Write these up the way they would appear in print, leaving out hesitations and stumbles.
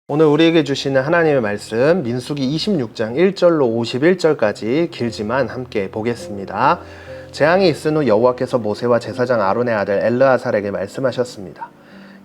오늘 우리에게 주시는 하나님의 말씀 민수기 26장 1절로 51절까지 길지만 함께 보겠습니다. 재앙이 있은 후 여호와께서 모세와 제사장 아론의 아들 엘르아살에게 말씀하셨습니다.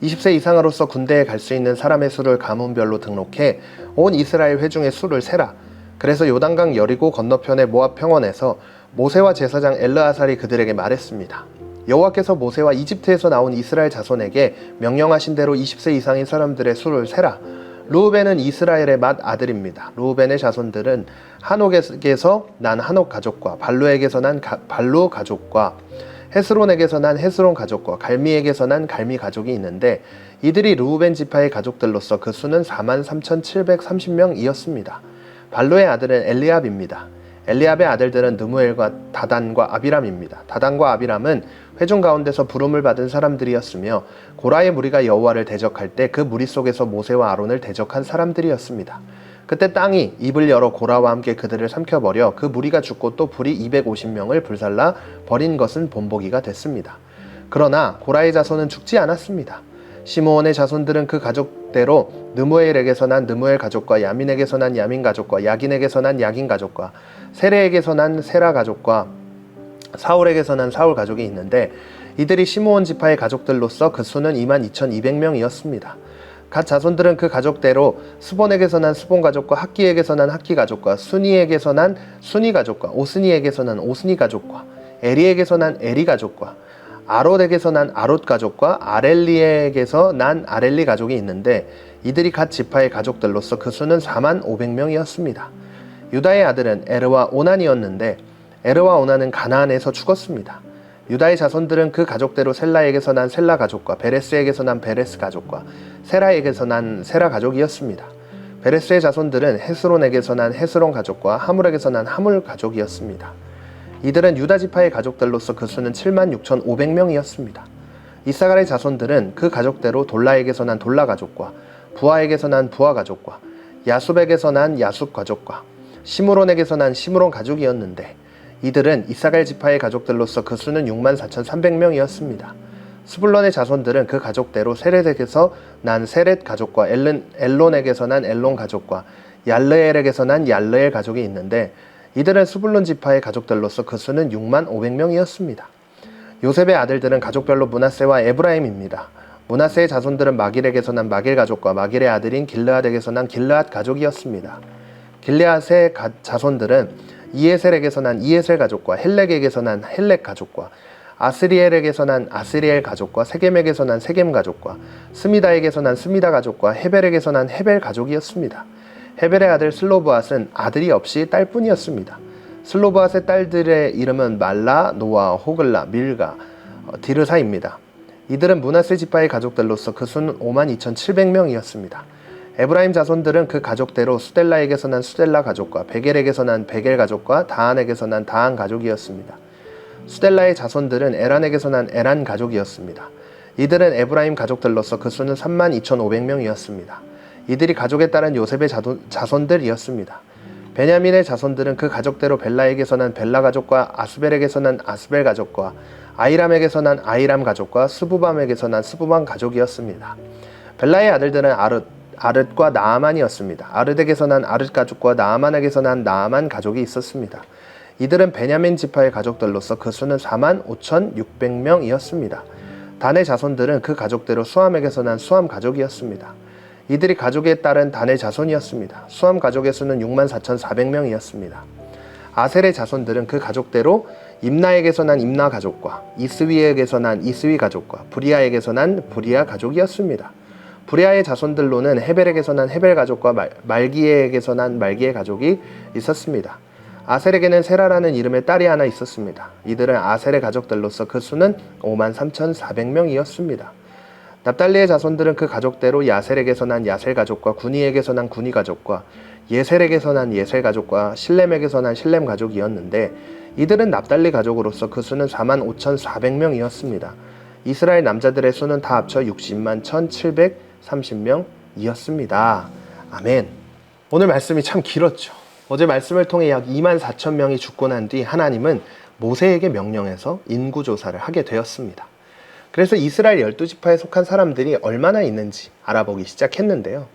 20세 이상으로서 군대에 갈 수 있는 사람의 수를 가문별로 등록해 온 이스라엘 회중의 수를 세라. 그래서 요단강 여리고 건너편의 모압 평원에서 모세와 제사장 엘르아살이 그들에게 말했습니다. 여호와께서 모세와 이집트에서 나온 이스라엘 자손에게 명령하신 대로 20세 이상인 사람들의 수를 세라. 르우벤은 이스라엘의 맏 아들입니다. 르우벤의 자손들은 한옥에게서 난 한옥 가족과 발루에게서 난 발루 가족과 헤스론에게서 난 헤스론 가족과 갈미에게서 난 갈미 가족이 있는데 이들이 르우벤 지파의 가족들로서 그 수는 43,730명이었습니다. 발루의 아들은 엘리압입니다. 엘리압의 아들들은 느무엘과 다단과 아비람입니다. 다단과 아비람은 회중 가운데서 부름을 받은 사람들이었으며 고라의 무리가 여호와를 대적할 때 그 무리 속에서 모세와 아론을 대적한 사람들이었습니다. 그때 땅이 입을 열어 고라와 함께 그들을 삼켜버려 그 무리가 죽고 또 불이 250명을 불살라 버린 것은 본보기가 됐습니다. 그러나 고라의 자손은 죽지 않았습니다. 시므온의 자손들은 그 가족대로 느무엘에게서 난 느무엘 가족과 야민에게서 난 야민 가족과 야긴에게서 난 야긴 가족과 세레에게서 난 세라 가족과 사울에게서 난 사울 가족이 있는데 이들이 시므온 지파의 가족들로서 그 수는 22,200명이었습니다. 각 자손들은 그 가족대로 스본에게서 난 스본 가족과 학기에게서 난 학기 가족과 순이에게서 난 순이 가족과 오스니에게서 난 오스니 가족과 에리에게서 난 에리 가족과 아롯에게서 난 아롯 가족과 아렐리에게서 난 아렐리 가족이 있는데 이들이 각 지파의 가족들로서 그 수는 45,000명이었습니다. 유다의 아들은 에르와 오난이었는데 에르와 오난은 가나안에서 죽었습니다. 유다의 자손들은 그 가족대로 셀라에게서 난 셀라 가족과 베레스에게서 난 베레스 가족과 세라에게서 난 세라 가족이었습니다. 베레스의 자손들은 헤스론에게서 난 헤스론 가족과 하물에게서 난 하물 가족이었습니다. 이들은 유다 지파의 가족들로서 그 수는 76,500명이었습니다. 이사갈의 자손들은 그 가족대로 돌라에게서 난 돌라 가족과 부하에게서 난 부하 가족과 야숲에게서 난 야숲 가족과 시므론에게서 난 시므론 가족이었는데 이들은 이사갈 지파의 가족들로서 그 수는 64,300명이었습니다. 스불론의 자손들은 그 가족대로 세렛에게서 난 세렛 가족과 엘론에게서 난 엘론 가족과 얄르엘에게서 난 얄르엘 가족이 있는데 이들은 스불론 지파의 가족들로서 그 수는 65,000명이었습니다. 요셉의 아들들은 가족별로 므낫세와 에브라임입니다. 므낫세의 자손들은 마길에게서 난 마길 가족과 마길의 아들인 길르앗에게서 난 길르앗 가족이었습니다. 길르앗의 자손들은 이에셀에게서 난 이에셀 가족과 헬렉에게서 난 헬렉 가족과 아스리엘에게서 난 아스리엘 가족과 세겜에게서 난 세겜 가족과 스미다에게서 난 스미다 가족과 헤벨에게서 난 헤벨 가족이었습니다. 헤벨의 아들 슬로브앗은 아들이 없이 딸뿐이었습니다. 슬로브앗의 딸들의 이름은 말라, 노아, 호글라, 밀가, 디르사입니다. 이들은 므낫세 지파의 가족들로서 그 수는 52,700명이었습니다. 에브라임 자손들은 그 가족대로 수델라에게서 난 수델라 가족과 베겔에게서 난 베겔 가족과 다한에게서 난 다한 가족이었습니다. 수델라의 자손들은 에란에게서 난 에란 가족이었습니다. 이들은 에브라임 가족들로서 그 수는 32,500명이었습니다. 이들이 가족에 따른 요셉의 자손들이었습니다. 베냐민의 자손들은 그 가족대로 벨라에게서 난 벨라 가족과 아스벨에게서 난 아스벨 가족과 아이람에게서 난 아이람 가족과 스부밤에게서 난 스부밤 가족이었습니다. 벨라의 아들들은 아릇과 나아만이었습니다. 아릇에게서 난 아릇 가족과 나아만에게서 난 나아만 가족이 있었습니다. 이들은 베냐민 지파의 가족들로서 그 수는 45,600명이었습니다. 단의 자손들은 그 가족대로 수함에게서 난 수함 가족이었습니다. 이들이 가족에 따른 단의 자손이었습니다. 수함 가족의 수는 64,400명이었습니다. 아셀의 자손들은 그 가족대로 임나에게서 난 임나 가족과 이스위에게서 난 이스위 가족과 브리아에게서 난 브리아 가족이었습니다. 브리아의 자손들로는 헤벨에게서 난 헤벨 가족과 말기에게서 난 말기의 가족이 있었습니다. 아셀에게는 세라라는 이름의 딸이 하나 있었습니다. 이들은 아셀의 가족들로서 그 수는 53,400명이었습니다. 납달리의 자손들은 그 가족대로 야셀에게서 난 야셀 가족과 구니에게서 난 구니 가족과 예셀에게서 난 예셀 가족과 실렘에게서 난 실렘 가족이었는데 이들은 납달리 가족으로서 그 수는 45,400명이었습니다. 이스라엘 남자들의 수는 다 합쳐 601,730명이었습니다. 아멘. 오늘 말씀이 참 길었죠. 어제 말씀을 통해 약 24,000명이 죽고 난 뒤 하나님은 모세에게 명령해서 인구조사를 하게 되었습니다. 그래서 이스라엘 12지파에 속한 사람들이 얼마나 있는지 알아보기 시작했는데요.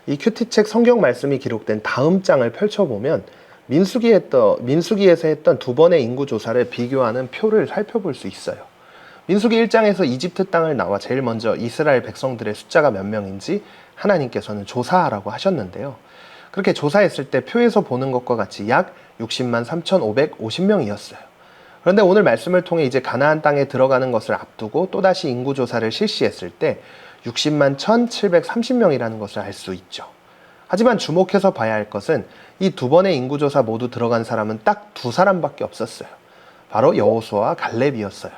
이 큐티책 성경 말씀이 기록된 다음 장을 펼쳐보면 민수기에서 했던 두 번의 인구조사를 비교하는 표를 살펴볼 수 있어요. 민수기 1장에서 이집트 땅을 나와 제일 먼저 이스라엘 백성들의 숫자가 몇 명인지 하나님께서는 조사하라고 하셨는데요. 그렇게 조사했을 때 표에서 보는 것과 같이 약 60만 3,550명이었어요. 그런데 오늘 말씀을 통해 이제 가나안 땅에 들어가는 것을 앞두고 또다시 인구조사를 실시했을 때 60만 1,730명이라는 것을 알 수 있죠. 하지만 주목해서 봐야 할 것은 이 두 번의 인구조사 모두 들어간 사람은 딱 두 사람밖에 없었어요. 바로 여호수아와 갈렙이었어요.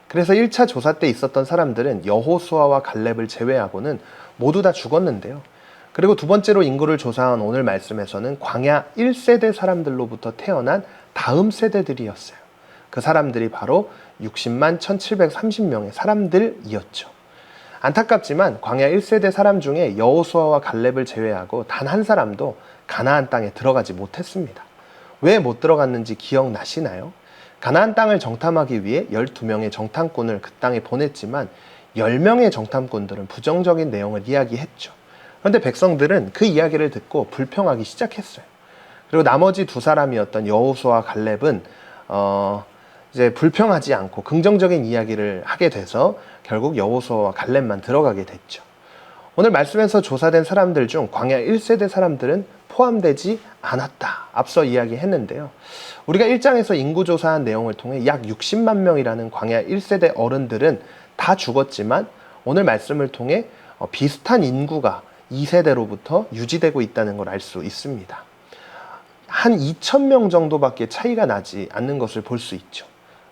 그래서 1차 조사 때 있었던 사람들은 여호수아와 갈렙을 제외하고는 모두 다 죽었는데요. 그리고 두 번째로 인구를 조사한 오늘 말씀에서는 광야 1세대 사람들로부터 태어난 다음 세대들이었어요. 그 사람들이 바로 60만 1,730명의 사람들이었죠. 안타깝지만 광야 1세대 사람 중에 여호수아와 갈렙을 제외하고 단 한 사람도 가나안 땅에 들어가지 못했습니다. 왜 못 들어갔는지 기억나시나요? 가나안 땅을 정탐하기 위해 12명의 정탐꾼을 그 땅에 보냈지만 10명의 정탐꾼들은 부정적인 내용을 이야기했죠. 그런데 백성들은 그 이야기를 듣고 불평하기 시작했어요. 그리고 나머지 두 사람이었던 여호수아와 갈렙은 이제 불평하지 않고 긍정적인 이야기를 하게 돼서 결국 여호수아와 갈렙만 들어가게 됐죠. 오늘 말씀에서 조사된 사람들 중 광야 1세대 사람들은 포함되지 않았다. 앞서 이야기했는데요. 우리가 1장에서 인구조사한 내용을 통해 약 60만 명이라는 광야 1세대 어른들은 다 죽었지만 오늘 말씀을 통해 비슷한 인구가 2세대로부터 유지되고 있다는 걸 알 수 있습니다. 한 2,000명 정도밖에 차이가 나지 않는 것을 볼 수 있죠.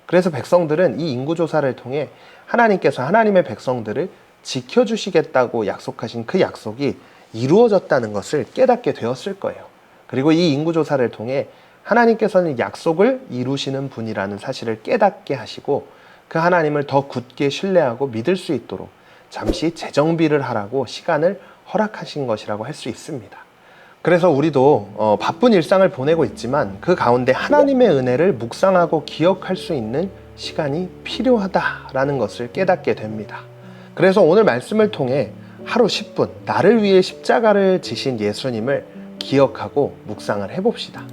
그래서 백성들은 이 인구조사를 통해 하나님께서 하나님의 백성들을 지켜주시겠다고 약속하신 그 약속이 이루어졌다는 것을 깨닫게 되었을 거예요. 그리고 이 인구조사를 통해 하나님께서는 약속을 이루시는 분이라는 사실을 깨닫게 하시고 그 하나님을 더 굳게 신뢰하고 믿을 수 있도록 잠시 재정비를 하라고 시간을 허락하신 것이라고 할 수 있습니다. 그래서 우리도 바쁜 일상을 보내고 있지만 그 가운데 하나님의 은혜를 묵상하고 기억할 수 있는 시간이 필요하다라는 것을 깨닫게 됩니다. 그래서 오늘 말씀을 통해 하루 10분 나를 위해 십자가를 지신 예수님을 기억하고 묵상을 해봅시다.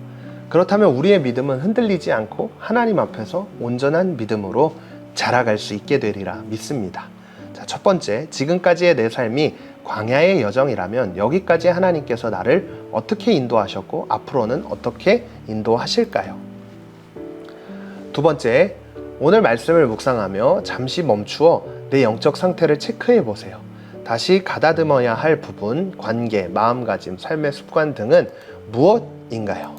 그렇다면 우리의 믿음은 흔들리지 않고 하나님 앞에서 온전한 믿음으로 자라갈 수 있게 되리라 믿습니다. 자, 첫 번째, 지금까지의 내 삶이 광야의 여정이라면 여기까지 하나님께서 나를 어떻게 인도하셨고 앞으로는 어떻게 인도하실까요? 두 번째, 오늘 말씀을 묵상하며 잠시 멈추어 내 영적 상태를 체크해 보세요. 다시 가다듬어야 할 부분, 관계, 마음가짐, 삶의 습관 등은 무엇인가요?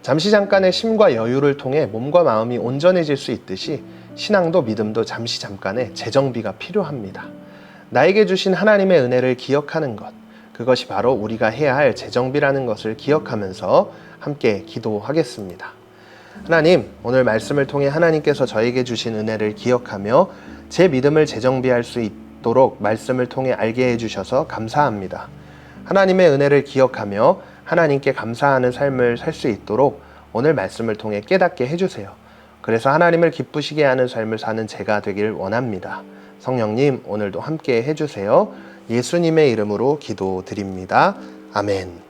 잠시 잠깐의 쉼과 여유를 통해 몸과 마음이 온전해질 수 있듯이 신앙도 믿음도 잠시 잠깐의 재정비가 필요합니다. 나에게 주신 하나님의 은혜를 기억하는 것, 그것이 바로 우리가 해야 할 재정비라는 것을 기억하면서 함께 기도하겠습니다. 하나님, 오늘 말씀을 통해 하나님께서 저에게 주신 은혜를 기억하며 제 믿음을 재정비할 수 있도록 말씀을 통해 알게 해주셔서 감사합니다. 하나님의 은혜를 기억하며 하나님께 감사하는 삶을 살 수 있도록 오늘 말씀을 통해 깨닫게 해주세요. 그래서 하나님을 기쁘시게 하는 삶을 사는 제가 되길 원합니다. 성령님, 오늘도 함께 해주세요. 예수님의 이름으로 기도드립니다. 아멘.